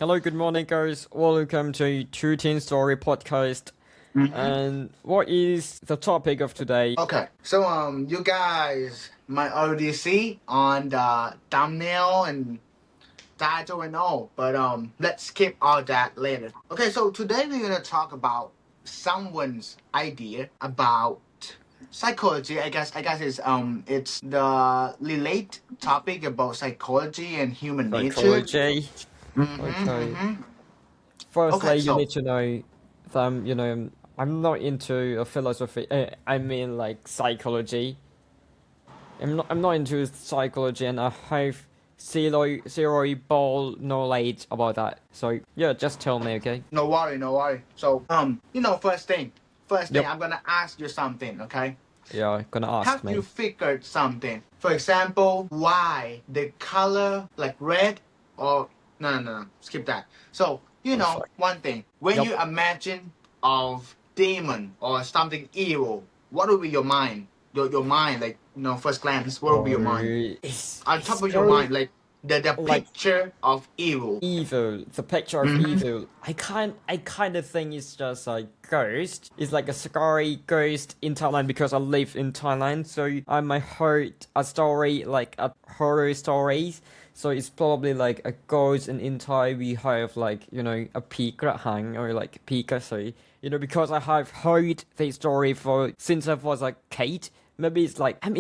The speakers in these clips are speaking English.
Hello, good morning, guys. Welcome to TwoTeenStory podcast. And what is the topic of today? Okay, so you guys might already see on the thumbnail and title and all, but let's skip all that later. Okay, so today we're gonna talk about someone's idea about psychology. I guess it's the relate topic about psychology and human nature. Psychology. Okay. Firstly, Okay, you so need to know that, I'm not into a philosophy. I mean, like psychology. I'm not into psychology, and I have zero ball knowledge about that. So yeah, just tell me, okay? no worry, no worry. So first thing, Yep. I'm gonna ask you something, okay? Yeah, gonna ask Have you me. figured something? For example, why the color like red or no, skip that. So Oh fuck. one thing when Yep. you imagine of demon or something evil, what will be your mind? Your mind, like first glance, what will be Oh, your mind? On top it's of your very mind, like the like picture of evil. evil, the picture of Mm-hmm. evil. I kind of think it's just like ghost. It's like a scary ghost in Thailand because I live in Thailand, so I might heard a story like a horror stories. So it's probably like a ghost, and in Thai we have like a pika hang or like pika say. Because I have heard the story for since I was a kid. Maybe it's like I'm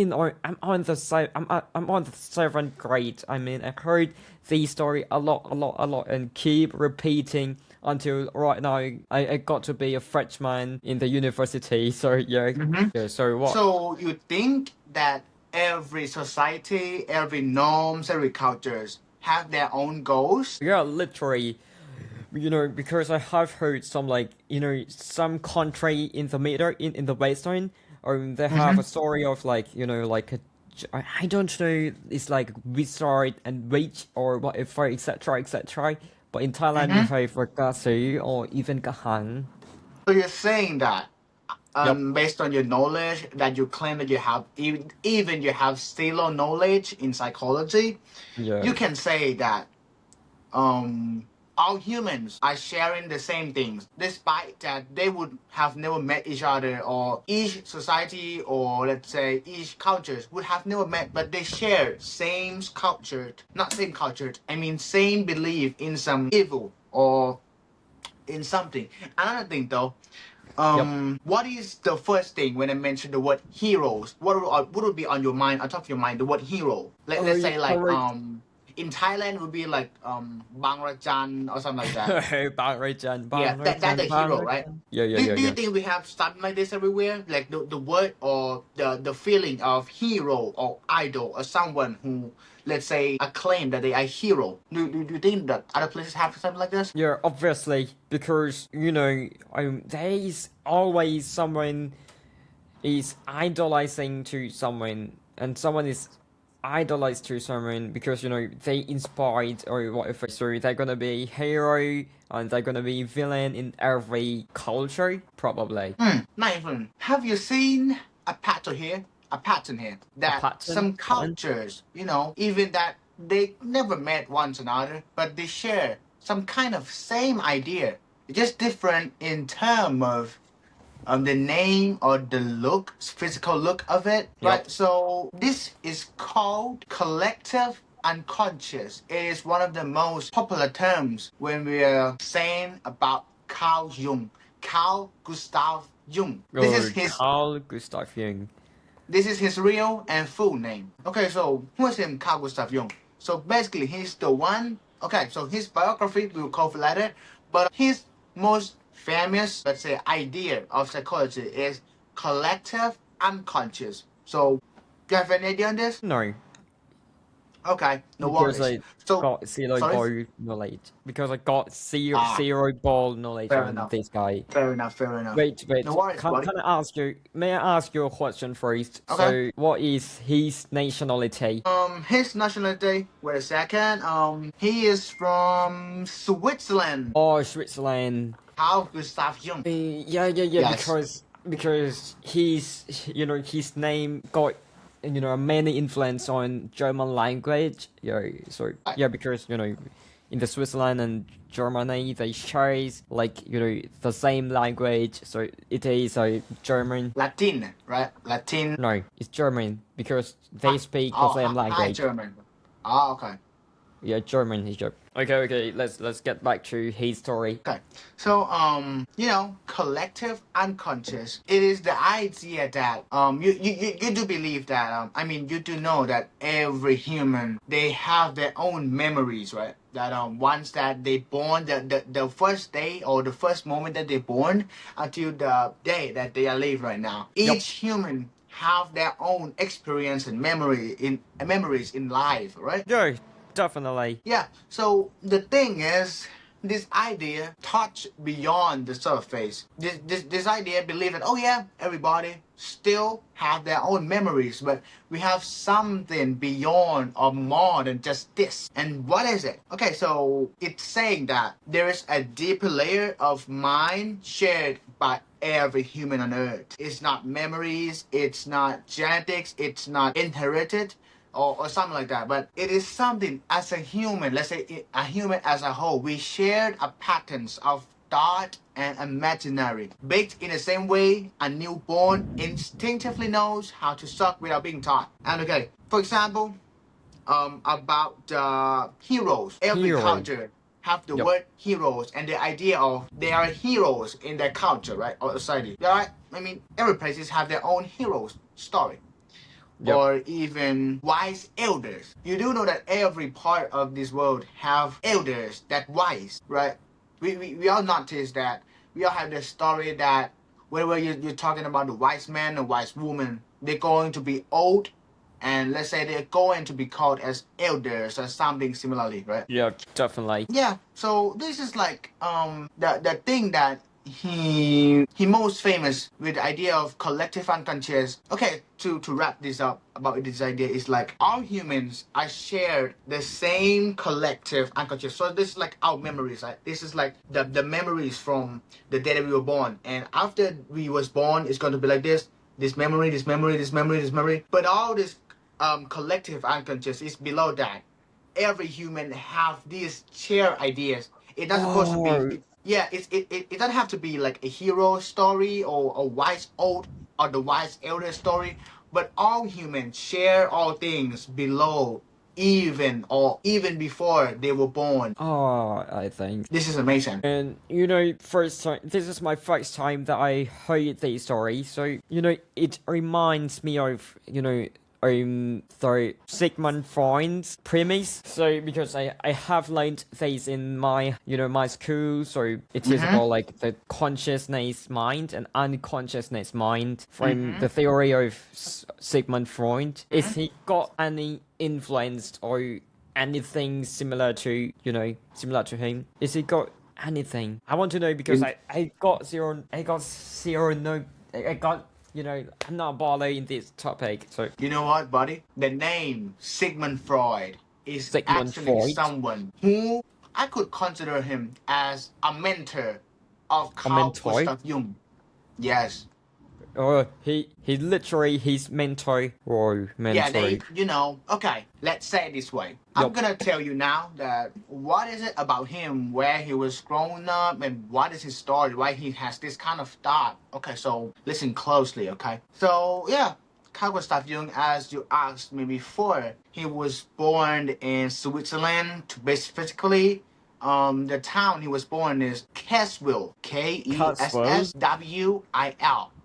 on the seventh grade. I mean, I heard the story a lot, and keep repeating until right now. I got to be a freshman in the university. So yeah, Mm-hmm. yeah. So what? So you think that every society, every norms, every cultures have their own goals? Yeah, literally. Because I have heard some like some country in the middle in the western, or they have a Mm-hmm. story of like like I don't know, it's like wizard and witch or whatever, etc, etc. But in Thailand we Mm-hmm. have Rakasu or even Kahang. So you're saying that Yep. based on your knowledge that you claim that you have even you have zero knowledge in psychology, Yeah. you can say that um all humans are sharing the same things despite that they would have never met each other, or each society, or let's say each cultures would have never met, but they share same culture, not same culture, I mean same belief in some evil or in something. Another thing though, Yep. what is the first thing when I mention the word heroes? What would be on your mind, on top of your mind, the word hero? Oh, Let's you're say like correct. in Thailand would be like Bangrajan or something like that. Bang Rajan, Yeah, Bang that the Rajan, Bang hero, right? Rajan. Yeah, yeah, Do yeah, you yeah. think we have something like this everywhere? Like the word or the feeling of hero or idol or someone who, let's say, acclaim that they are hero. Do you think that other places have something like this? Yeah, obviously, because there is always someone is idolizing to someone, and someone is idolized to someone because they inspired or whatever. So they're gonna be hero and they're gonna be villain in every culture, probably. Nice one. Have you seen a pattern here? A pattern here A that pattern, some cultures, even that they never met one another, but they share some kind of same idea, just different in term of the name or the look, physical look of it, Yep. right? So this is called collective unconscious. It is one of the most popular terms when we are saying about Carl Jung, Carl Gustav Jung. This is Or his Carl Gustav Jung. this is his real and full name. Okay, so who is him, Carl Gustav Jung? So basically, he's the one. Okay, so his biography we will cover later, but his most famous, let's say, idea of psychology is collective unconscious. So, do you have any idea on this? No, Okay, no because worries. I So, got zero sorry. ball knowledge. Because I got Ah, zero ball knowledge fair on enough. this guy. Fair enough. Fair enough. Wait, No wait. worries, Can buddy. can I ask you? May I ask you a question first? Okay. So, what is his nationality? His nationality. Wait a second. He is from Switzerland. Oh, Switzerland. Carl Gustav Jung. Yeah, yeah, yeah. Yes. Because his name got many influence on German language. Yeah. So Right. yeah, because in the Switzerland and Germany, they share like the same language. So it is German. Latin, right? Latin. No, it's German because they speak the same High language. German. Oh, okay. Yeah, German is German. Okay. Let's get back to his story. Okay. So, collective unconscious. It is the idea that you do believe that I mean you do know that every human they have their own memories, right? That once that they born, the first day or the first moment that they born until the day that they are alive right now. Yep. Each human have their own experience and memories in life, right? Yeah, definitely. Yeah, so the thing is, this idea touch beyond the surface. This idea believe that, oh yeah, everybody still have their own memories, but we have something beyond or more than just this. And what is it? Okay, so it's saying that there is a deeper layer of mind shared by every human on earth. It's not memories, it's not genetics, it's not inherited, or something like that. But it is something as a human, let's say a human as a whole, we shared a patterns of thought and imaginary. Baked in the same way, a newborn instinctively knows how to suck without being taught. And okay, for example, about heroes. Every Hero. culture have the Yep. word heroes and the idea of they are heroes in their culture, right, or society. Right? I mean, every places have their own heroes story. Yep. Or even wise elders. You do know that every part of this world have elders that wise, right? We all notice that we all have the story that whenever you're talking about the wise man or wise woman, they're going to be old, and let's say they're going to be called as elders or something similarly, right? Yeah, definitely. Yeah, so this is like the thing that he most famous with the idea of collective unconscious. Okay, to wrap this up about this idea is like all humans are shared the same collective unconscious. So this is like our memories, right? This is like the memories from the day that we were born, and after we was born, it's going to be like this memory, this memory, this memory, this memory. But all this collective unconscious is below that. Every human have these shared ideas. It's not supposed to be. Yeah, it doesn't have to be like a hero story or a wise old or the wise elder story, but all humans share all things below, even before they were born. Oh, I think. This is amazing. And first time. This is my first time that I heard this story. So it reminds me of the Sigmund Freud's premise. So because I have learned this in my my school, so it is about like the consciousness mind and unconsciousness mind from the theory of Sigmund Freud. Is he got any influence or anything similar to him? Is he got anything? I want to know because I got zero no I got I'm not bothered in this topic. So You know what, buddy? The name Sigmund Freud is Sigmund actually Freud? someone who I could consider him as a mentor of Carl mentor? Gustav Jung. Yes. he literally his mentor or mentor. Yeah, okay, let's say it this way. I'm Yup. gonna tell you now that what is it about him, where he was growing up, and what is his story, why he has this kind of thought. Okay, so listen closely, okay? So, yeah, Carl Gustav Jung, as you asked me before, he was born in Switzerland, to be specifically, the town he was born is Kesswil, Kesswil,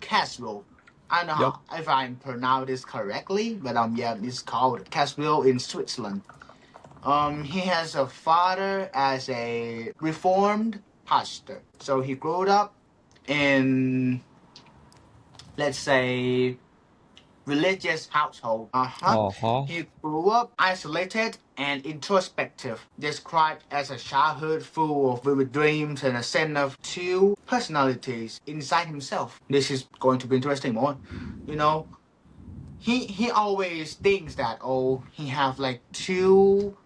Kesswil. I don't know Yup. if I pronounce this correctly, but yeah, it's called Kesswil in Switzerland. He has a father as a reformed pastor, so he grew up in, let's say, religious household. He grew up isolated and introspective, described as a childhood full of vivid dreams and a sense of two personalities inside himself. This is going to be interesting more. He always thinks that he have like two.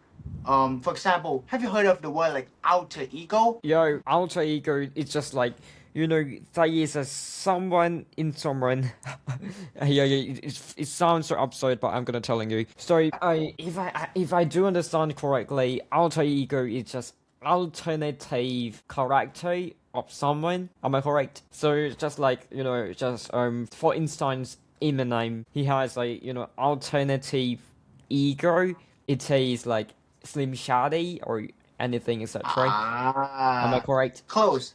For example, have you heard of the word like alter ego? Alter ego is just like there is a someone in someone. It sounds so absurd, but I'm gonna telling you. So if I do understand correctly, alter ego is just alternative character of someone. Am I correct? So it's just like, just for instance, Eminem, he has like, alternative ego. It is like Slim Shady or anything, etc. Am I Ah, correct? close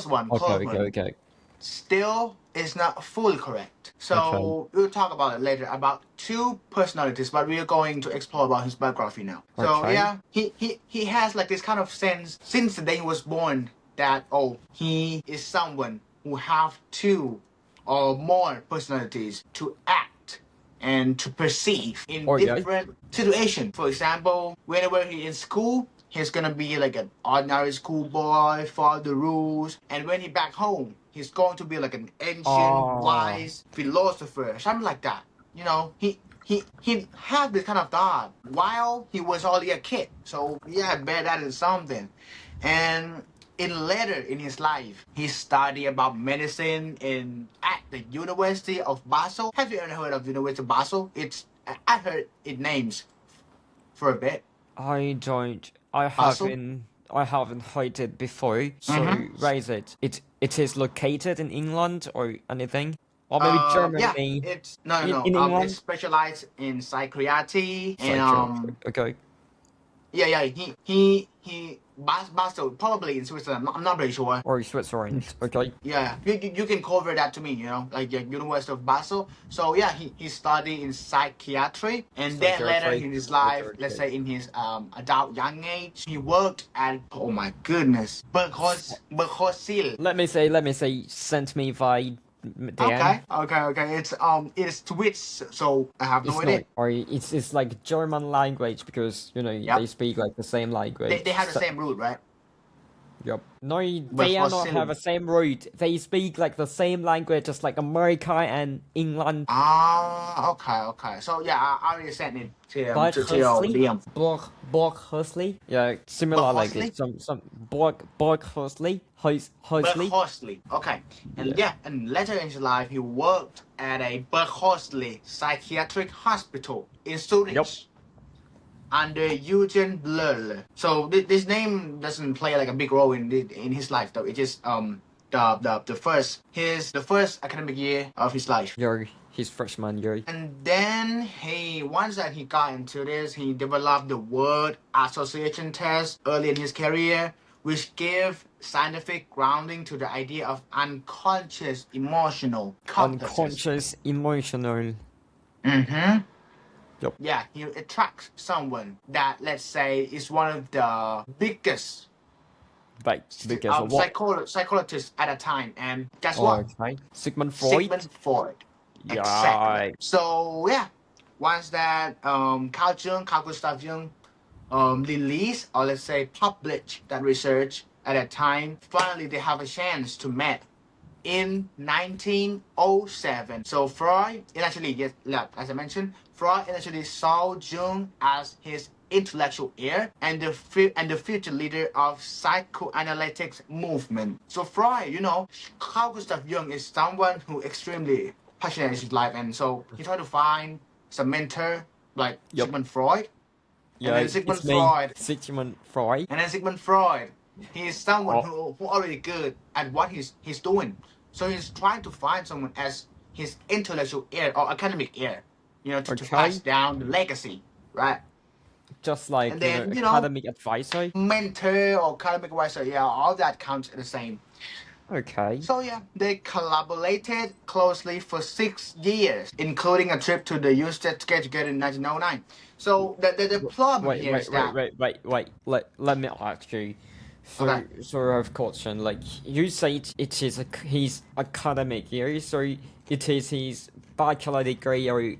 one, Okay, close okay, one. okay. Still is not fully correct. Okay. So we'll talk about it later about two personalities, but we are going to explore about his biography now. So Okay. yeah, he has like this kind of sense since the day he was born that he is someone who have two or more personalities to act and to perceive in Okay. different situations. For example, whenever he's in school, he's gonna be like an ordinary schoolboy, follow the rules, and when he back home, he's going to be like an ancient, Ah. wise philosopher, something like that. You know, he had this kind of thought while he was only a kid. So yeah, I bet that is something. And later in his life, he studied about medicine at the University of Basel. Have you ever heard of University of Basel? I heard it names for a bit. I don't. I Basel. haven't. I haven't heard it before. So Mm-hmm. where is it? It is located in England or anything, or maybe Yeah, Germany. it's no, no, In no. It's England. specialized in psychiatry and Psychiatry. Okay. yeah, yeah. Basel, probably in Switzerland. I'm not very sure. Or Switzerland. Okay. Yeah, you can cover that to me, like the University of Basel. So yeah, he studied in psychiatry, and then later Psychiatry. in his life, Okay. let's Okay. say in his adult young age, he worked at, oh my goodness, Berkhosil. Let me say, sent me by DM. Okay. It's Swiss, so I have no It's not, idea. or it's like German language because they Yep, speak like the same they language. have the same root, right? Yep. No, they are not have Berkhosil. the same root. They speak like the same language as like America and England. Ah, okay. So yeah, I already sent it to your Berkshire, DM. Berkshire. Yeah, similar like Berkhosil. it. Some Berkshire, Husley. Berkhorsli. Okay. And Yeah. yeah, and later in his life, he worked at a Berkhorsli psychiatric hospital in Yep. Zurich under Eugen Bleuler. So this name doesn't play like a big role in his life though. It just the first academic year of his life. You're his freshman year. And then once that he got into this, he developed the word association test early in his career, which gave scientific grounding to the idea of unconscious emotional complexes. Unconscious emotional. Mm-hmm. Yep. Yeah, he attracts someone that, let's say, is one of the biggest Like because of what? psychologists at a time. And guess Oh, what? okay. Sigmund Freud. Sigmund Freud. Exactly. Yeah. So yeah, once that Carl Gustav Jung released, or let's say published that research at that time, finally they have a chance to meet in 1907. So Freud initially, yes, as I mentioned, Freud initially saw Jung as his intellectual heir and the future leader of psychoanalytics movement. So Freud, Carl Gustav Jung is someone who extremely passionate in his life, and so he tried to find some mentor like Yep. Sigmund Freud, Yeah, and then it's me, Sigmund Freud. Sigmund Freud, he is someone Oh, who already good at what he's doing. So he's trying to find someone as his intellectual heir or academic heir, to pass okay. down the legacy, right? Just like, And then, academic advisor. mentor or academic advisor, yeah, all that counts the same. Okay. So yeah, they collaborated closely for 6 years, including a trip to the United States together in 1909. So the problem Wait, here is wait, wait, that, wait, wait, wait. Let me ask you. okay, So I have question. Like you said, it is his academic year. So it is his bachelor degree or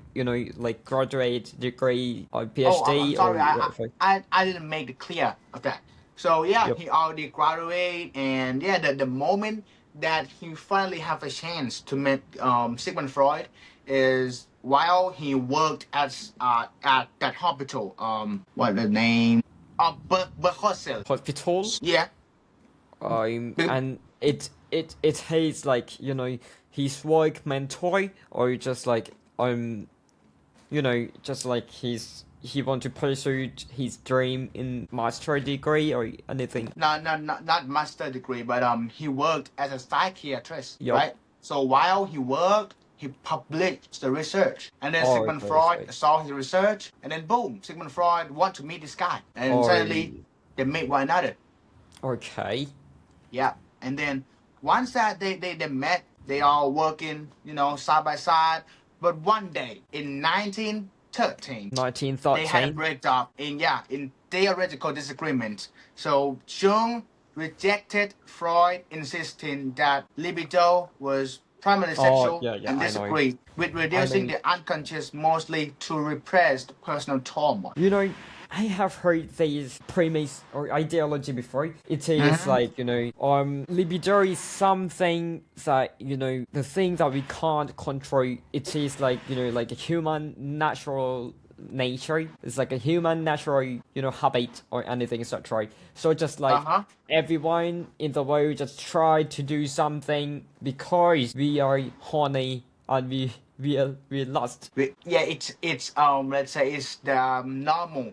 like graduate degree or I'm PhD or sorry, whatever. I didn't make it clear of that. So yeah, Yep. he already graduated, and yeah, the moment that he finally have a chance to meet Sigmund Freud is while he worked at that hospital. What the name? Berkhozel. Hospital. Yeah. And it has like his work mentor or just like just like he want to pursue his dream in master degree or anything? Not master degree, but he worked as a psychiatrist, Yup. right? So while he worked, he published the research, and then Oh, Sigmund okay, Freud okay. saw his research, and then boom, Sigmund Freud want to meet this guy, and Oh, suddenly they meet one another. okay. Yeah, and then once that they met, they all working, side by side. But one day in 1913, they had a 1913. breakdown in theoretical disagreement. So Jung rejected Freud, insisting that libido was primarily Oh, sexual, yeah, and I know. disagreed with I reducing know. the unconscious mostly to repressed personal trauma. You know, I have heard this premise or ideology before. It is Mhm. like, libido is something that, the thing that we can't control. It is like, like a human natural nature. It's like a human natural, habit or anything, etc. So just like Uh-huh. everyone in the world just try to do something because we are horny and we lust. Yeah, it's let's say it's the normal,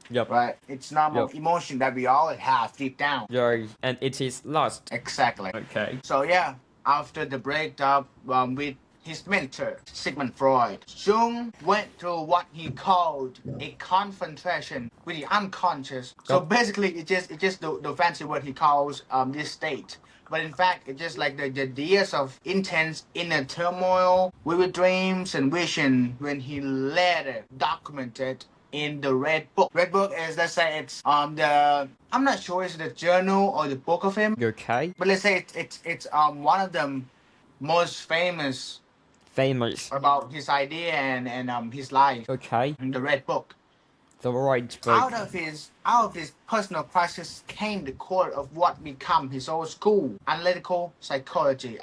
Yep. right? It's normal Yep. emotion that we all have deep down. Yeah, and it is lust. Exactly. Okay. So yeah, after the breakup with his mentor Sigmund Freud, Jung went through what he called a confrontation with the unconscious. So Yep. basically, it's just the fancy word he calls this state. But in fact, it's just like the years of intense inner turmoil, vivid dreams and vision when he later documented in the Red Book. Red Book is, let's say, it's the, I'm not sure it's the journal or the book of him, You okay? but let's say it's one of the most famous Famous. about his idea and his life Okay. in the Red Book. The right book. Out of his personal crisis came the core of what become his old school analytical psychology.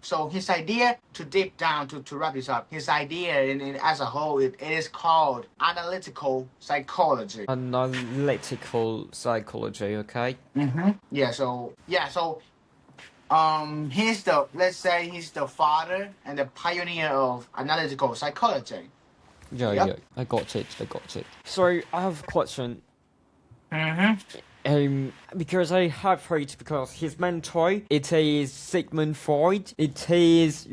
So his idea, to deep down to wrap this up, his idea in as a whole, it is called analytical psychology. Analytical psychology, okay? So he's the, let's say, he's the father and the pioneer of analytical psychology. Yeah, Yep. I got it. So I have a question. Because I have heard because his mentor, it is Sigmund Freud. It is,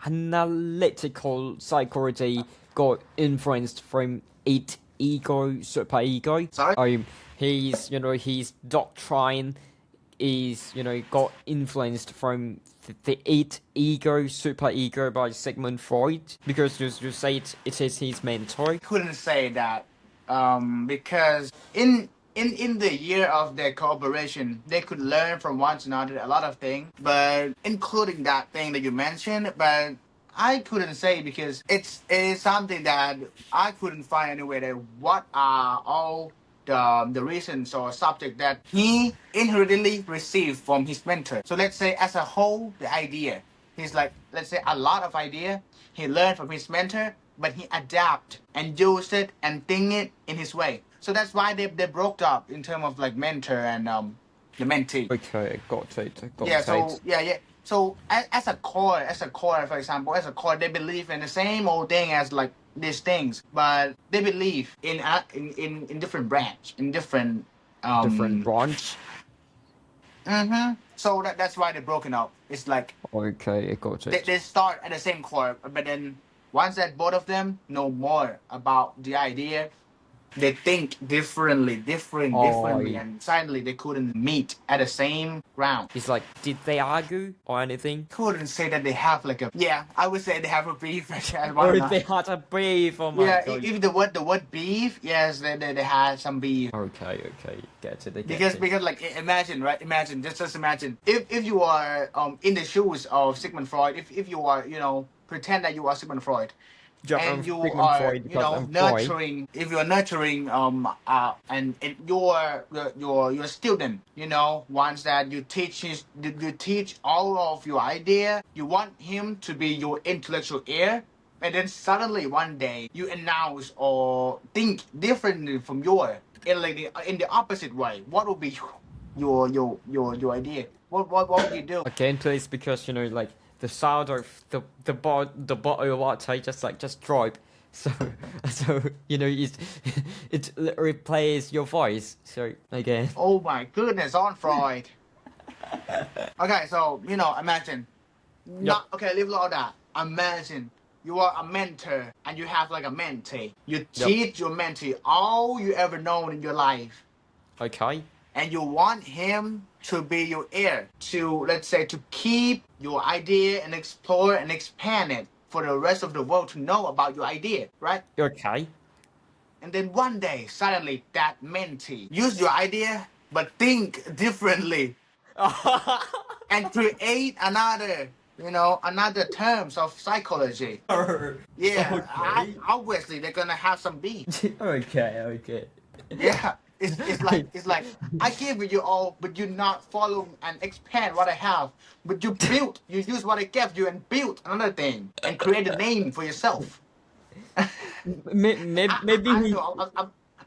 analytical psychology got influenced from it ego, superego. Sorry? His doctrine is, got influenced from the eight ego, superego by Sigmund Freud. Because you say it is his mentor. Couldn't say that because in the year of their cooperation, they could learn from one another a lot of things, but including that thing that you mentioned. But I couldn't say because it is something that I couldn't find anywhere. That what are all the reasons or subject that he inherently received from his mentor. So let's say as a whole, the idea, he's like, let's say a lot of idea he learned from his mentor, but he adapt and used it and think it in his way. So that's why they broke up in terms of like mentor and the mentee. Okay, I got it. So as a core, for example, as a core, they believe in the same old thing as like these things, but they believe in different branch, in different Different branch. So that's why they're broken up. It's like Okay, I got they, it. they start at the same core, but then once that both of them know more about the idea, they think differently, I. and suddenly they couldn't meet at the same ground. It's like, did they argue or anything? Couldn't say that they have like a, I would say they have a beef at one Or if another. they had a beef? Oh my Yeah, god. if the word beef, yes, they had some beef. Okay, get it. I get Because it. like imagine, right? Just imagine if you are in the shoes of Sigmund Freud, if you are, pretend that you are Sigmund Freud, Yeah, I'm and you Sigmund are, Freud because I'm Freud. nurturing, if you're nurturing and your student, once that you teach all of your idea, you want him to be your intellectual heir, and then suddenly one day you announce or think differently from your, in the opposite way. What would be your idea? What would you do? Again, please, because like the sound of the bottle of water just drop. So, so it replaces your voice. So again, Oh my goodness, on Freud. Okay, so imagine. yep. Not okay. Leave all that. Imagine you are a mentor and you have like a mentee. You Yep. teach your mentee all you ever known in your life, Okay. and you want him to be your ear to, let's say, to keep your idea and explore and expand it for the rest of the world to know about your idea, right? Okay. And then one day, suddenly, that mentee use your idea but think differently and create another terms of psychology. Yeah, Okay. obviously they're gonna have some beef. Okay. Okay. Yeah, it's like I give you all, but you not follow and expand what I have. But you use what I gave you and build another thing and create a name for yourself. Maybe I don't he. know.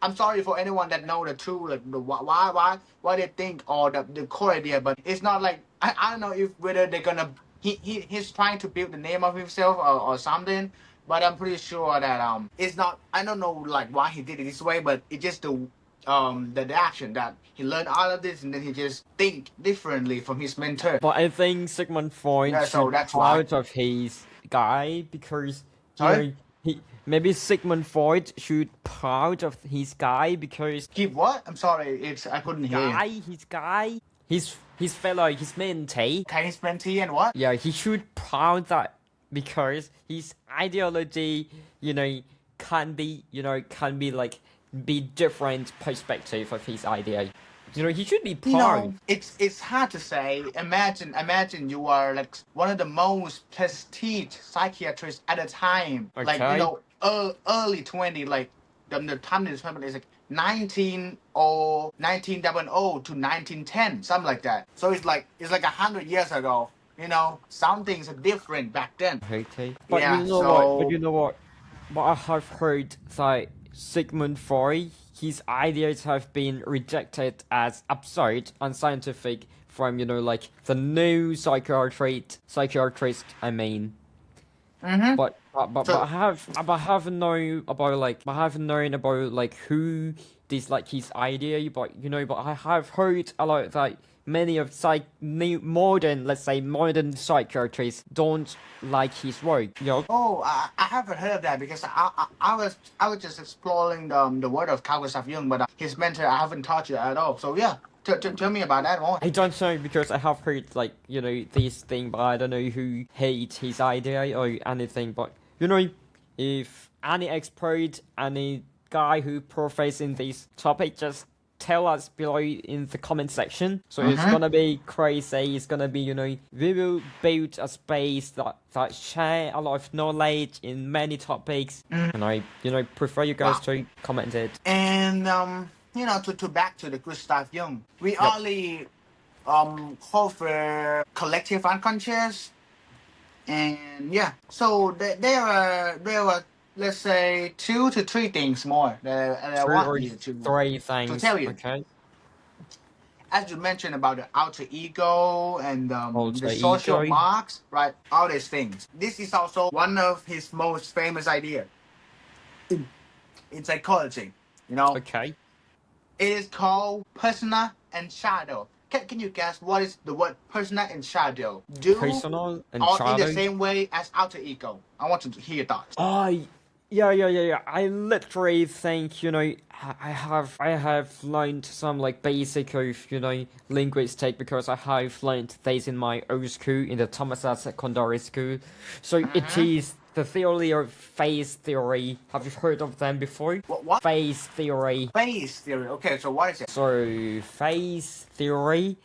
I'm sorry for anyone that know the true like the why they think or the core idea, but it's not like I don't know if whether they're gonna he's trying to build the name of himself or something, but I'm pretty sure that it's not. I don't know like why he did it this way, but it's just the action that he learned all of this and then he just think differently from his mentor. But I think Sigmund Freud Yeah, so should that's why. proud of his guy because Sorry, he maybe Sigmund Freud should proud of his guy because keep what? I'm sorry, it's I couldn't hear you. his guy his fellow his mentee. Can he spend tea and what? Yeah, he should proud that because his ideology can be like be different perspective of his idea. He should be proud. It's hard to say. Imagine you are like one of the most prestige psychiatrists at the time. Like Okay. early 20, like the time is like 1900 to 1910, something like that. So it's like 100 years ago. Some things are different back then. Okay. But you Yeah. know what? But So you know what? But I have heard that Sigmund Freud, his ideas have been rejected as absurd, unscientific from like the new psychiatrist. I mean, but so I haven't known about like who dislike his idea. But I have heard a lot that many of let's say modern psychiatrists don't like his work. Oh, I haven't heard of that because I was just exploring the word of Carl Gustav Jung, but his mentor I haven't taught you at all. So yeah, tell me about that more. I don't know because I have heard like this thing, but I don't know who hates his idea or anything. But if any expert, any guy who professes in this topic, just tell us below in the comment section. So it's gonna be crazy. It's gonna be we will build a space that share a lot of knowledge in many topics, and I prefer you guys to comment it. And to back to the Gustav Jung, we Yep. only cover collective unconscious, and yeah, so there are let's say 2 to 3 things more that I Three or want you three to things. tell you. Okay. As you mentioned about the outer ego and Alter the social ego. marks, right? All these things. This is also one of his most famous ideas in psychology. Okay. It is called persona and shadow. Can you guess what is the word persona and shadow? Do Personal and or in the shadow. same way as outer ego? I want to hear your thoughts. Yeah. I literally think I have learned some like basic of linguistic because I have learned this in my old school in the Thomasat Secondary School. So it is the theory of phase theory. Have you heard of them before? What? Phase theory. Phase theory. Okay, so what is it? So phase theory.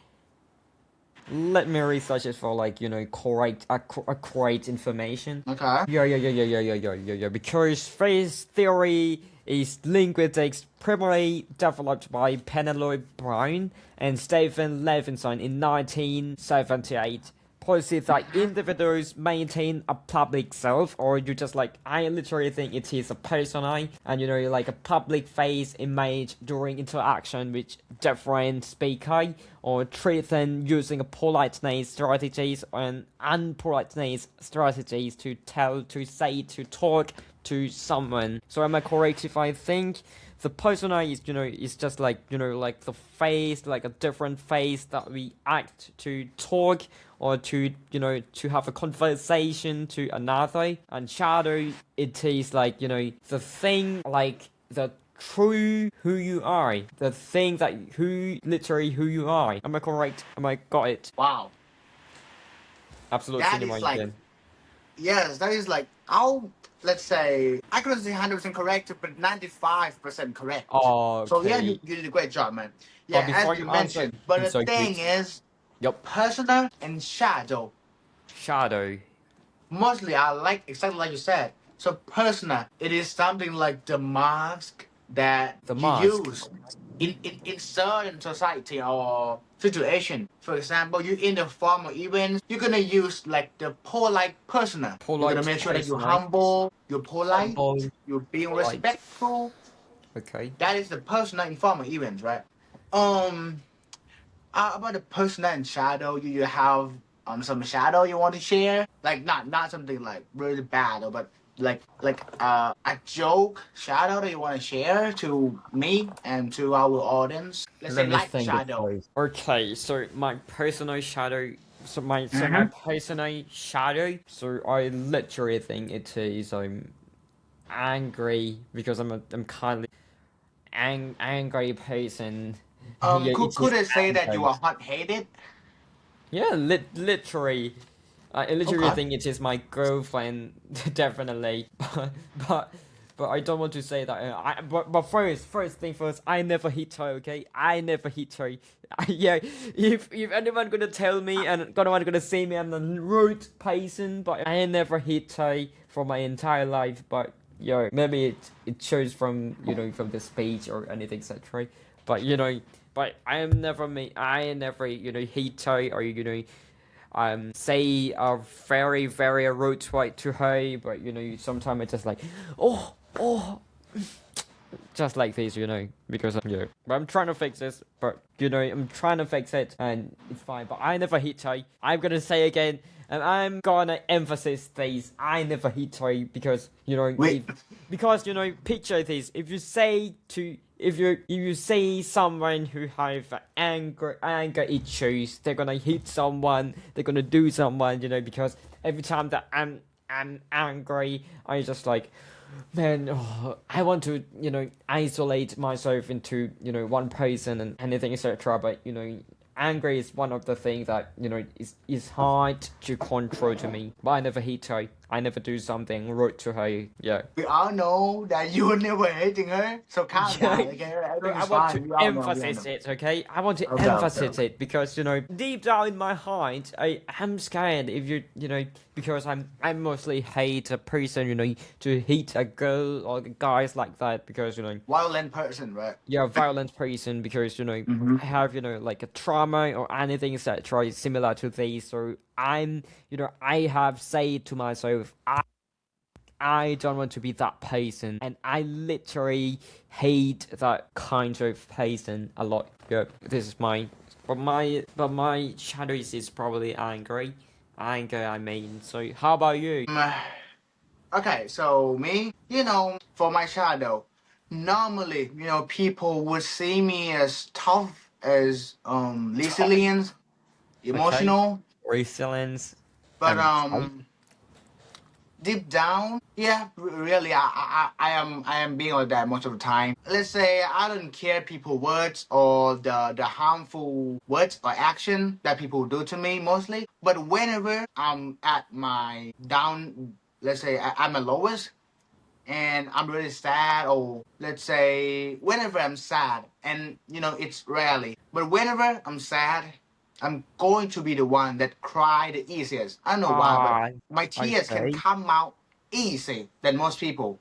Let me research it for like correct accurate information. Okay. Yeah. Because phase theory is linguistics primarily developed by Penelope Brown and Stephen Levinson in 1978. Policy that individuals maintain a public self, or you just like I literally think it is a persona, and like a public face image during interaction with different speaker, or treat them using a politeness strategies and unpoliteness strategies to tell, to say, to talk to someone. So am I correct if I think the persona is, is just like, like the face, like a different face that we act to talk or to, to have a conversation to another. And shadow, it is like, the thing, like the true who you are, the thing that literally who you are. Am I correct? Am I got it? Wow. Absolute That cinema is like, again. yes, that is like, I'll, let's say, I couldn't say 100% correct, but 95% correct. So yeah, Okay. you did a great job, man. But Yeah, before as you you answer, mentioned. But it's the so thing good. is, Yup. persona and shadow. Shadow. Mostly, I like exactly like you said. So persona, it is something like the mask that The you mask. use in certain society or situation. For example, you in the formal events, you're gonna use like the polite persona. You're gonna Polite make sure that you're personal. humble, you're polite, Humble. you're being Polite. respectful. Okay. That is the persona in formal events, right? About the persona and shadow, you have some shadow you want to share, like not something like really bad, but a joke shadow that you want to share to me and to our audience. Let's say Let me light think it shadow. through. Okay, so my personal shadow. So my Mm-hmm. personal shadow. So I literally think it is angry because I'm kindly angry person. Yeah, Could it is could I say that you anger. are hot headed? Yeah, literally. I literally Okay. think it is my girlfriend, definitely. But but I don't want to say that. But first thing first, I never hit her. Okay, I never hit her. Yeah, if anyone gonna tell me and gonna say me I'm a rude person, but I never hit her for my entire life. But yeah, maybe it shows from from the speech or anything etc. But but I am never me. I never hit her or say a very rude word to her. But sometimes it's just like oh just like this, because but I'm trying to fix this, but I'm trying to fix it, and it's fine. But I never hit her. I'm gonna say again, and I'm gonna emphasize this. I never hit her because Wait. because picture this. If you say someone who have anger issues, they're gonna hit someone. They're gonna do someone. Because every time that I'm angry, I just like, man, I want to, isolate myself into, one person and anything, etc. But, anger is one of the things that, is hard to control to me. But I never hit her. I never do something rude to her. Yeah. We all know that you were never hitting her, so calm Yeah, down. Okay, so everything I is want to fine. We all know. We all emphasize know. it, okay? I want to Okay, okay, emphasize okay. it because deep down in my heart, I am scared if because I mostly hate a person, to hit a girl or guys like that because Violent person, right? you're a violent person because Mm-hmm. I have like a trauma or anything etc. similar to this, so I'm I have said to myself I don't want to be that person, and I literally hate that kind of person a lot. Yeah, this is my shadow is probably anger. I mean, so how about you? Okay, so me, for my shadow, normally, people would see me as tough, as resilient, Okay, emotional, resilience. but Okay. deep down, yeah, really, I am being like that most of the time. Let's say I don't care people words or the harmful words or action that people do to me mostly. But whenever I'm at my down, let's say I'm my lowest, and I'm really sad, or let's say whenever I'm sad, and it's rarely, but whenever I'm sad, I'm going to be the one that cry the easiest. I don't know why, but Ah, my I tears can see. come out easy than most people.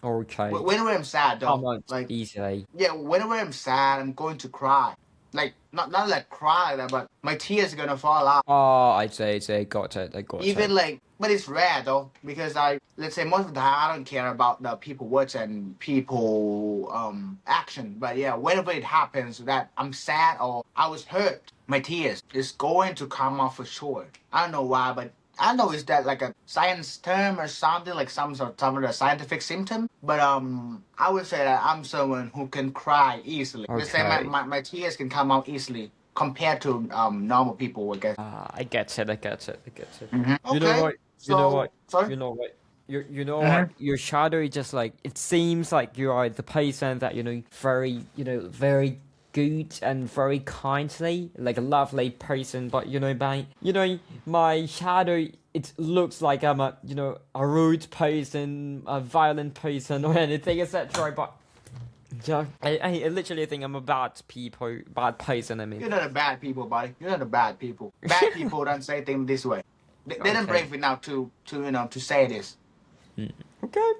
Okay. Whenever I'm sad, How though, much like easily? yeah, whenever I'm sad, I'm going to cry. Like not like cry, but my tears are gonna fall out. Oh, I see. Got it. I got Even it. like, but it's rare though, because let's say most of the time I don't care about the people words and people action. But yeah, whenever it happens that I'm sad or I was hurt, my tears is going to come out for sure. I don't know why, but I know is that like a science term or something, like some of the scientific symptom. But I would say that I'm someone who can cry easily. Let's say Okay. my tears can come out easily compared to normal people, I guess. I get it. I get it. I get it. You know Okay. what? You know So what? sorry. You know what? You know what? Mm-hmm. Your shadow is just like it seems like you are the person that very very good and very kindly, like a lovely person. But my shadow. It looks like I'm a rude person, a violent person, or anything, etc. But yeah, I literally think I'm a bad person. I mean, You're not a bad people, buddy. You're not a bad people. Bad people don't say things this way. They don't okay, brave enough to say this. okay.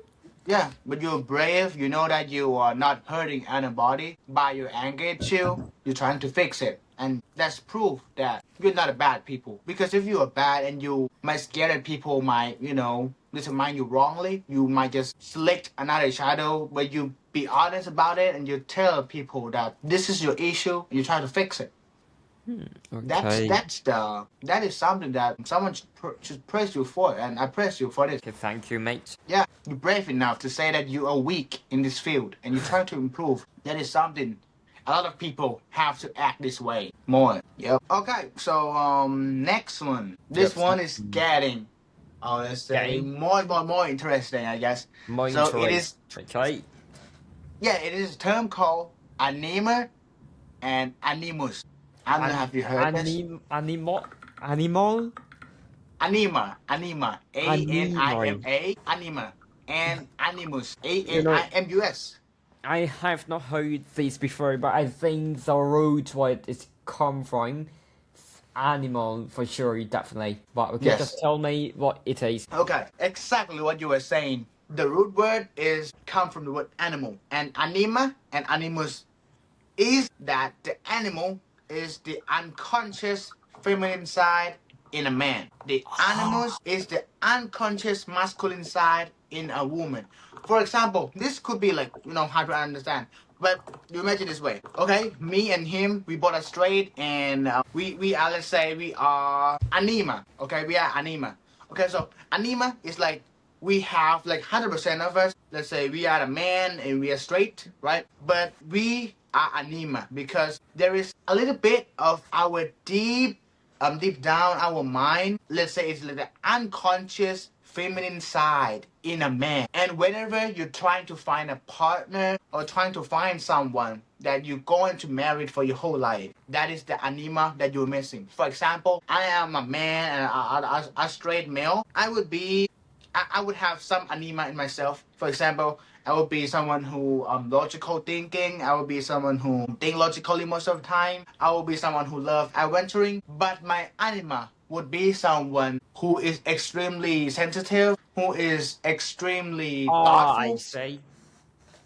Yeah, but you're brave. You know that you are not hurting anybody by your anger issue. You're trying to fix it. And that's proof that you're not a bad people. Because if you are bad and you might scare that people might, listen mind you wrongly, you might just select another shadow where you be honest about it and you tell people that this is your issue and you try to fix it. Okay. That is something that someone should praise you for, and I praise you for this. Okay, thank you, mate. Yeah, you're brave enough to say that you are weak in this field and you're trying to improve. That is something a lot of people have to act this way more. Yep. Okay, so next one. This Yes. one is getting, let's say, Getting more and more interesting, I guess. more So it interest. is, Okay. yeah, it is a term called anima and animus. I don't know if you heard this. Animal, Anima, animoy. Anima, and Animus, You know, Animus. I have not heard this before, but I think the root where it come from, animal for sure, definitely. But okay, Yes. just tell me what it is. Okay, exactly what you were saying. The root word is come from the word animal, and anima and animus is that the animal is the unconscious feminine side in a man. The animus is the unconscious masculine side in a woman. For example, this could be like, hard to understand. But you imagine this way, okay? Me and him, we both are straight, and we are, let's say, we are anima, okay? We are anima. Okay, so anima is like we have like 100% of us. Let's say we are a man and we are straight, right? But we are anima because there is a little bit of our deep down our mind. Let's say it's like the unconscious feminine side in a man. And whenever you're trying to find a partner or trying to find someone that you're going to marry for your whole life, that is the anima that you're missing. For example, I am a man and a straight male. I would have some anima in myself. For example, I would be someone who logical thinking. I would be someone who think logically most of the time. I would be someone who love adventuring. But my anima would be someone who is extremely sensitive, who is extremely Ah, I thoughtful. see.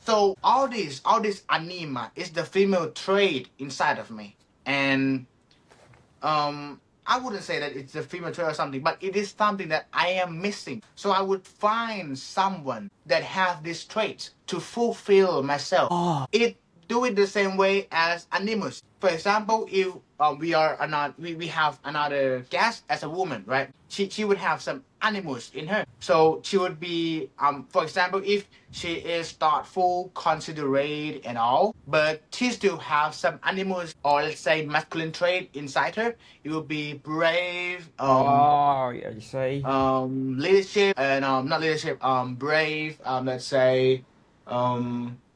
So all this anima is the female trait inside of me, and I wouldn't say that it's a female trait or something, but it is something that I am missing. So I would find someone that have these traits to fulfill myself. Oh, It do it the same way as animus. For example, if we have another guest as a woman, right? She would have some animus in her. So she would be for example, if she is thoughtful, considerate and all, but she still have some animus or let's say masculine trait inside her. It will be brave, I see. leadership and not leadership, brave, let's say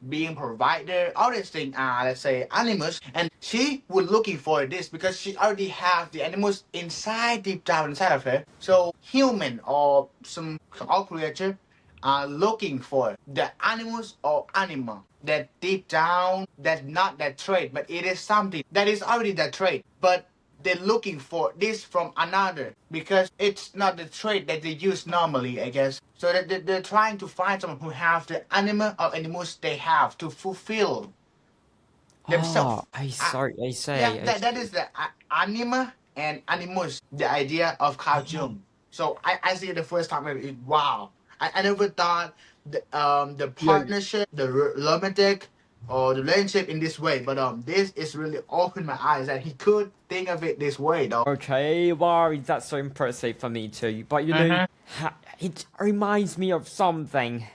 being provider, all these things are, let's say, animus, and she was looking for this because she already have the animus inside, deep down inside of her. So human or some all creature are looking for the animus or anima that deep down, that not that trait, but it is something that is already that trait, but they're looking for this from another because it's not the trait that they use normally, I guess. So that they're trying to find someone who have the anima or animus they have to fulfill themselves. Oh, I Uh, sorry. I yeah, say. I that see. is the anima and animus, the idea of Carl Oh, Jung. So I see it the first time. Wow, I never thought the yo, partnership, the romantic or the relationship in this way. But this is really opened my eyes that he could think of it this way, though. Okay, wow, that's so impressive for me too. But it reminds me of something.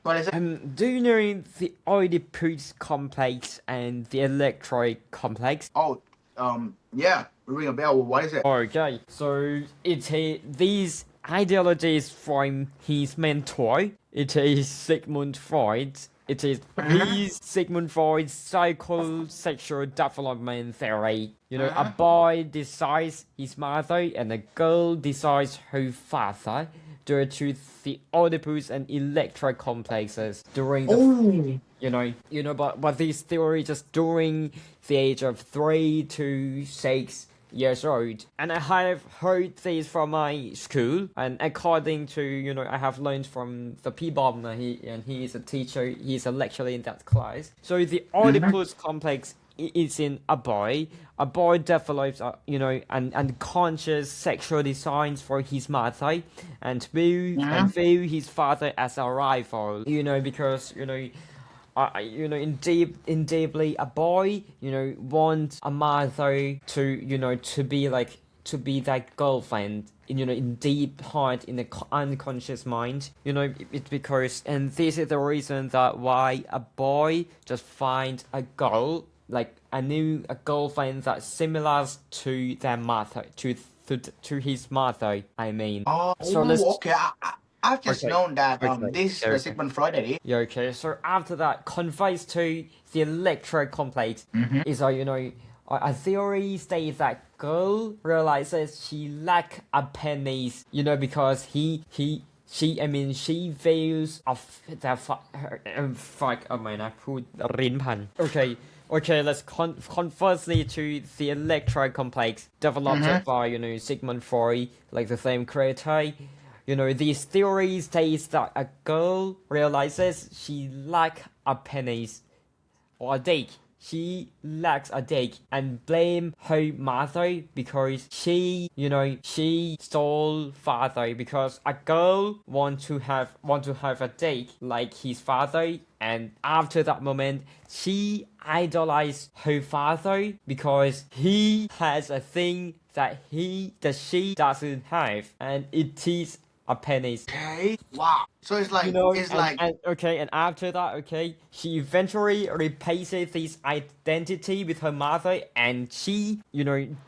What is it? Do you know the Oedipus complex and the Electroid complex? Oh, yeah, ring a bell. What is it? Okay, so these ideologies from his mentor. It is Sigmund Freud. It is his Sigmund Freud's psychosexual development theory. A boy decides his mother and a girl decides her father due to the Oedipus and Electra complexes during the but these theories just during the age of 3 to 6 years old. And I have heard these from my school, and according to I have learned from the P-bomb, he is a teacher, he's a lecturer in that class. So the Oedipus complex is in a boy. A boy develops an unconscious sexual designs for his mother and view his father as a rival, because in deeply a boy wants a mother to be that girlfriend in deep heart, in the unconscious mind. It's because, and this is the reason that why a boy just find a girl, like a girlfriend that's similar to their mother, to his mother, I mean. Oh, So okay. I've just known that this is the Sigmund Freud idea. Yeah, okay. So after that, conveys to the Electro complex is a theory states that girl realizes she lack a penis, because she feels of the fuck. Oh man, I put rin pan. Okay, let's conversely to the Electro complex developed by Sigmund Freud, like the same creator. These theories states that a girl realizes she lacks a penis or a dick. She lacks a dick and blame her mother because she stole father, because a girl want to have a dick like his father, and after that moment she idolizes her father because he has a thing that she doesn't have, and it is a penis. Okay. Wow. So it's like and after that, she eventually replaces this identity with her mother, and she,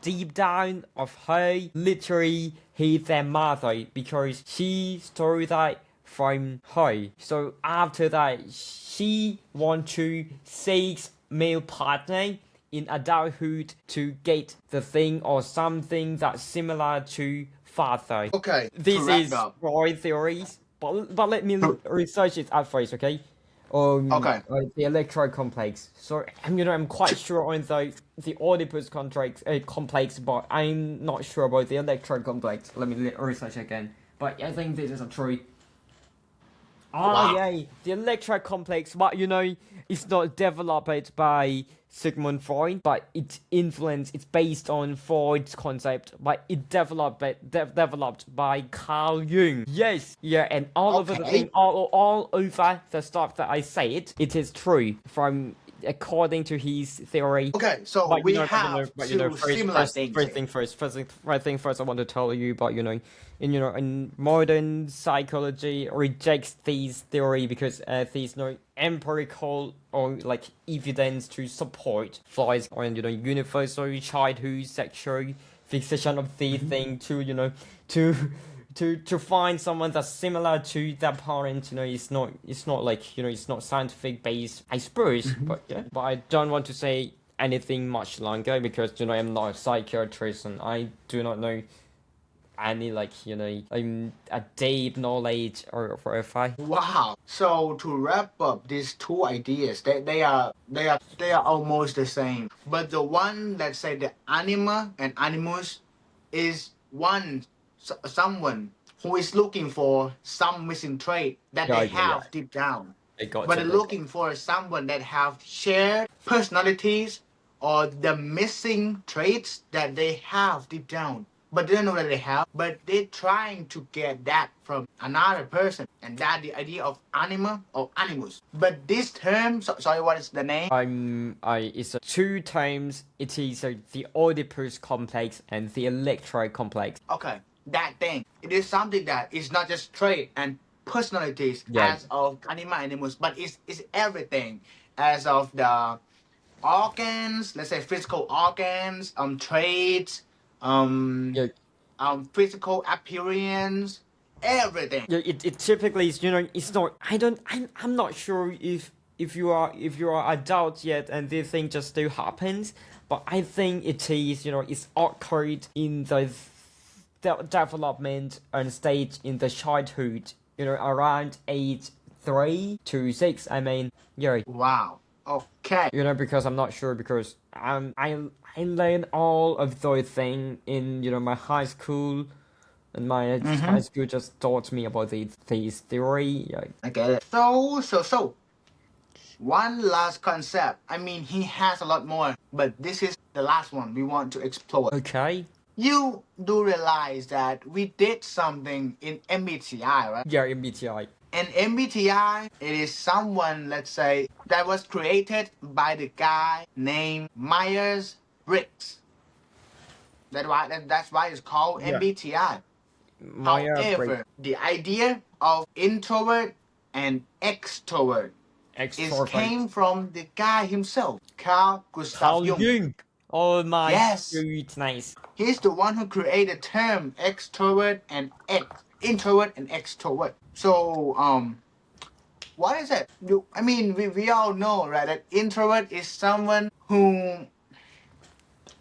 deep down of her, literally hates their mother because she stole that from her. So after that, she wants to seek male partner in adulthood to get the thing or something that's similar to father. Okay. This is Freud theories, but let me research it at first, okay? The Electro complex. So I'm quite sure on the Oedipus complex, but I'm not sure about the Electro complex. Let me research again. But I think this is a true. Yeah, the Electro complex, but it's not developed by Sigmund Freud, but it's based on Freud's concept, but it developed by Carl Jung. Yes, yeah, and all over the thing, all over the stuff that I said, it is true from according to his theory. Okay, so but, we have similar things. First thing first, I want to tell you about in modern psychology rejects these theory because there's no empirical or like evidence to support Freud's on universal childhood sexual fixation of the thing to find someone that's similar to their parent. It's not like it's not scientific based, I suppose. But I don't want to say anything much longer because I'm not a psychiatrist and I do not know any a deep knowledge or whatever. Wow. So to wrap up these two ideas, they are almost the same. But the one, let's say the anima and animus, is someone who is looking for some missing trait that they have deep down. But they're looking for someone that have shared personalities or the missing traits that they have deep down. but they don't know that they have. But they're trying to get that from another person, and that the idea of anima or animus. But this term, sorry, what is the name? It's two terms. It is the Oedipus complex and the Electra complex. Okay, that thing. It is something that is not just trait and personalities Yeah. as of anima animus, but it's everything as of the organs, let's say physical organs, traits, Yeah. physical appearance, everything. Yeah, it typically is, it's not. I'm not sure if you are adult yet and this thing just still happens, but I think it is, it's occurred in the development and stage in the childhood, around age 3 to 6. I mean, yeah, Wow. Okay. because I'm not sure because I learned all of those things in my high school. And my high school just taught me about these theory. Yeah. I get it. So. One last concept. I mean, he has a lot more, but this is the last one we want to explore. Okay. You do realize that we did something in MBTI, right? Yeah, MBTI. And MBTI, it is someone, let's say, that was created by the guy named Myers-Briggs. That's why it's called Yeah. MBTI. However, the idea of introvert and extrovert came from the guy himself, Carl Gustav Jung. Oh my Yes. goodness. He's the one who created the term extrovert and introvert and extrovert. So, what is it? We all know, right, that introvert is someone who.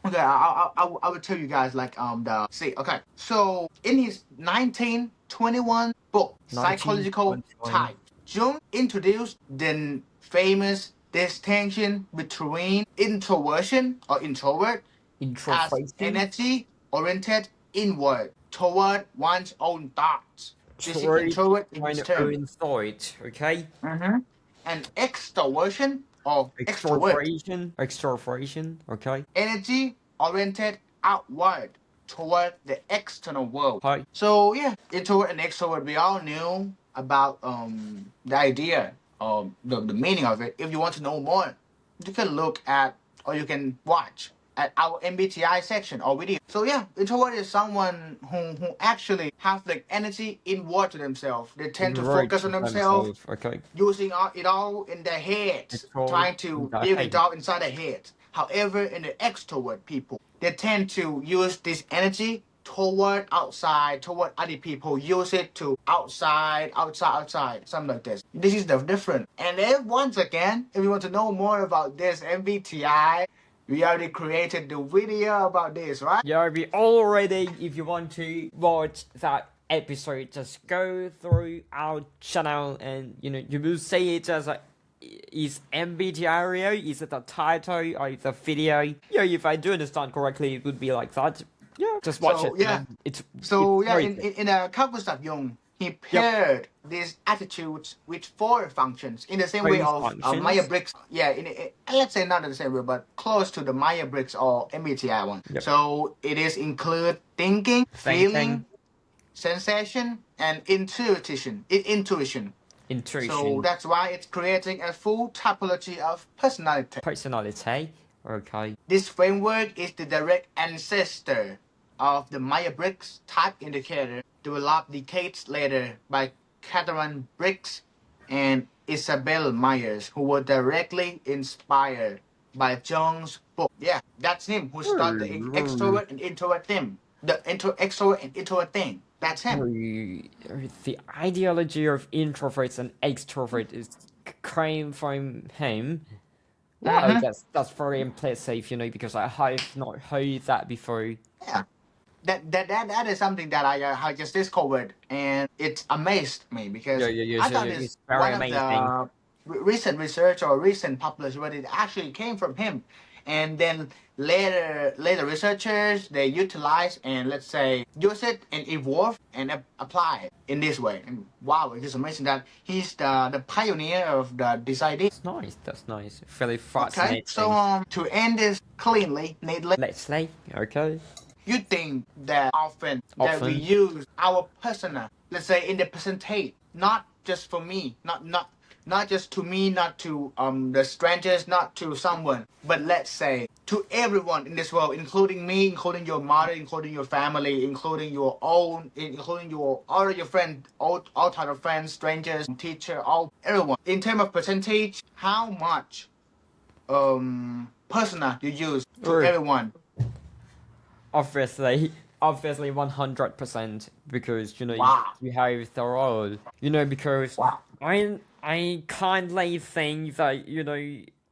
Okay, I will tell you guys okay. So in his 1921 book, Psychological 1921. Type, Jung introduced the famous distinction between introversion or introvert as energy oriented inward toward one's own thoughts. This is introvert in this term. Own thought, okay? And extroversion or extrovert. Extroversion, okay? Energy oriented outward toward the external world. Hi. So yeah, introvert and extrovert, we all knew about the idea of the meaning of it. If you want to know more, you can look at or you can watch at our MBTI section or video. So yeah, introvert is someone who actually have like energy inward to themselves. They tend to focus on themselves, okay, using it all in their heads, trying to build it all inside their heads. However, in the extrovert people, they tend to use this energy toward outside, toward other people, use it to outside, something like this. This is the difference. And then once again, if you want to know more about this MBTI, we already created the video about this, right? Yeah, we already, if you want to watch that episode, just go through our channel and, you will see it as is MBTI, is it the title or the video? Yeah, if I do understand correctly, it would be like that. Yeah, just watch it. Yeah, in a couple of Jung, he paired these attitudes with 4 functions in the same way of Myers-Briggs. Yeah, let's say not in the same way, but close to the Myers-Briggs or MBTI one. Yep. So it is include thinking, feeling, sensation, and intuition. So that's why it's creating a full typology of personality. Okay. This framework is the direct ancestor of the Myers-Briggs type indicator, developed decades later by Catherine Briggs and Isabel Myers, who were directly inspired by Jung's book. Yeah, that's him who started the extrovert and introvert thing. The extrovert and introvert thing. That's him. The ideology of introverts and extroverts came from him. Wow, that's very impressive, because I have not heard that before. Yeah. That is something that I just discovered, and it amazed me because I thought it's one amazing. Of the recent research or recent published, but it actually came from him. And then later researchers, they utilize and let's say use it and evolve and apply it in this way. And wow, it is amazing that he's the pioneer of this idea. That's nice. Very fascinating. Okay, so to end this cleanly, neatly. Let's say, okay. you think that often that we use our persona, let's say in the percentage, not just for me, not just to me, not to the strangers, not to someone, but let's say to everyone in this world, including me, including your mother, including your family, including your own, including your all of your friends, all type of friends, strangers, teacher, all everyone. In terms of percentage, how much persona you use to everyone? Obviously, 100% because Wow. you have the role. Because Wow. I kindly think that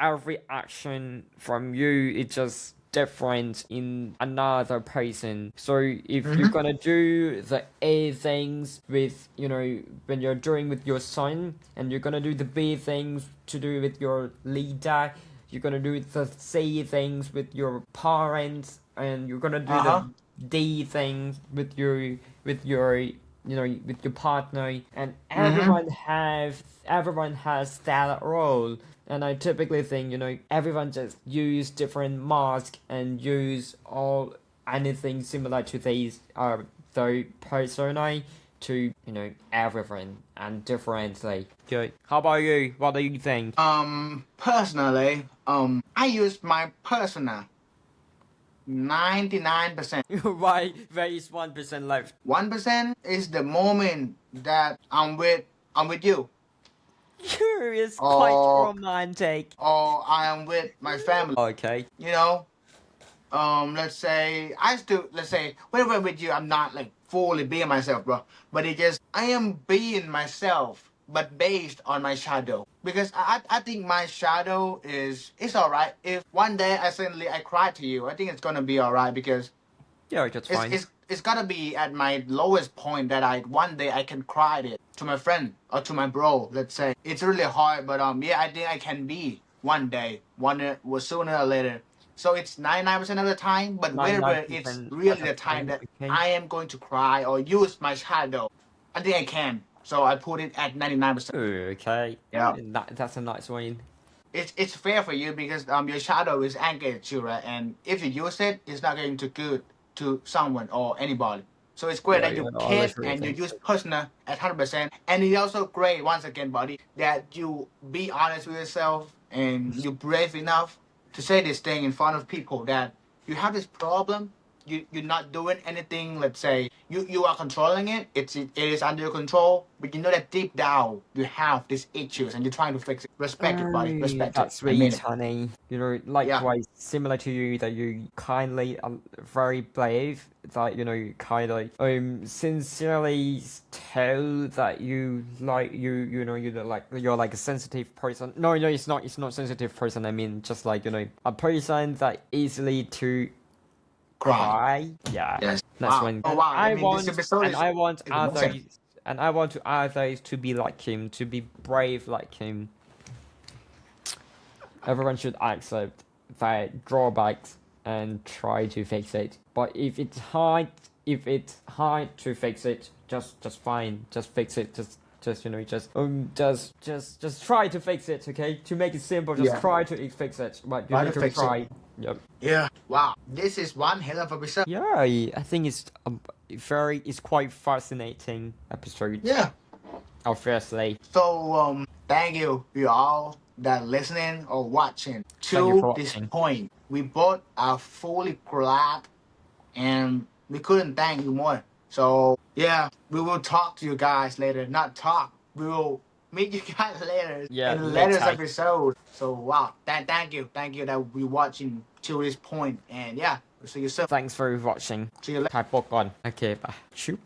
every action from you is just different in another person. So if you're gonna do the A things with when you're doing with your son, and you're gonna do the B things to do with your leader, you're gonna do the C things with your parents, and you're gonna do the D things with your with your partner, and everyone has that role. And I typically think everyone just use different masks and use all anything similar to these the persona to everything and differently. Okay. How about you? What do you think? Personally, I use my persona 99%. Why there is 1% left? 1% is the moment that I'm with you. It's quite romantic. Or I am with my family. Okay. Let's say whenever I'm with you, I'm not like fully being myself, bro. But it just I am being myself, but based on my shadow. Because I think my shadow it's alright. If one day I cry to you, I think it's gonna be alright because Yeah, that's fine. it's gotta be at my lowest point that one day I can cry it to my friend or to my bro. Let's say it's really hard, but yeah, I think I can be one day, sooner or later. So it's 99% of the time, but whenever it's 99% really of the time that okay. I am going to cry or use my shadow, I think I can. So I put it at 99%. Okay. Yeah. That's a nice one. It's fair for you because your shadow is anchored to you, right? And if you use it, it's not going to good to someone or anybody. So it's great that you I keep literally and you think use so. persona at 100%. And it's also great, once again, buddy, that you be honest with yourself and you're brave enough to say this thing in front of people that you have this problem. You're not doing anything. Let's say you are controlling it. It is under your control, but you know that deep down you have these issues and you're trying to fix it. Respect it, buddy. Respect it. That's I mean sweet, it. honey. Yeah. Likewise, similar to you, that you kindly, very brave, that kindly, sincerely tell that you're like a sensitive person. No, it's not. It's not sensitive person. I mean, just like a person that easily to cry. Yeah, Yes. that's Wow. when. Oh And wow. I I mean, this want, episode and I want is amazing. others, and I want to others to be like him, to be brave like him. Everyone should accept their drawbacks and try to fix it. But if it's hard to fix it, just fine, just fix it. Just try to fix it, okay? To make it simple, just try to fix it. But you Try need to to fix it. try. Yep. Yeah. Wow. This is one hell of a episode. Yeah, I think it's quite fascinating episode. Yeah. Obviously. So thank you all that listening or watching Thank you to for this watching. point. We both are fully glad and we couldn't thank you more. So yeah, we will talk to you guys later. Not talk. We will meet you guys later Yeah, in the latest later. episode. So wow, thank you that we watching to this point. And yeah, we'll see you soon. Thanks for watching. See you later. ถ่ายปกก่อน โอเคป่ะ ชุบ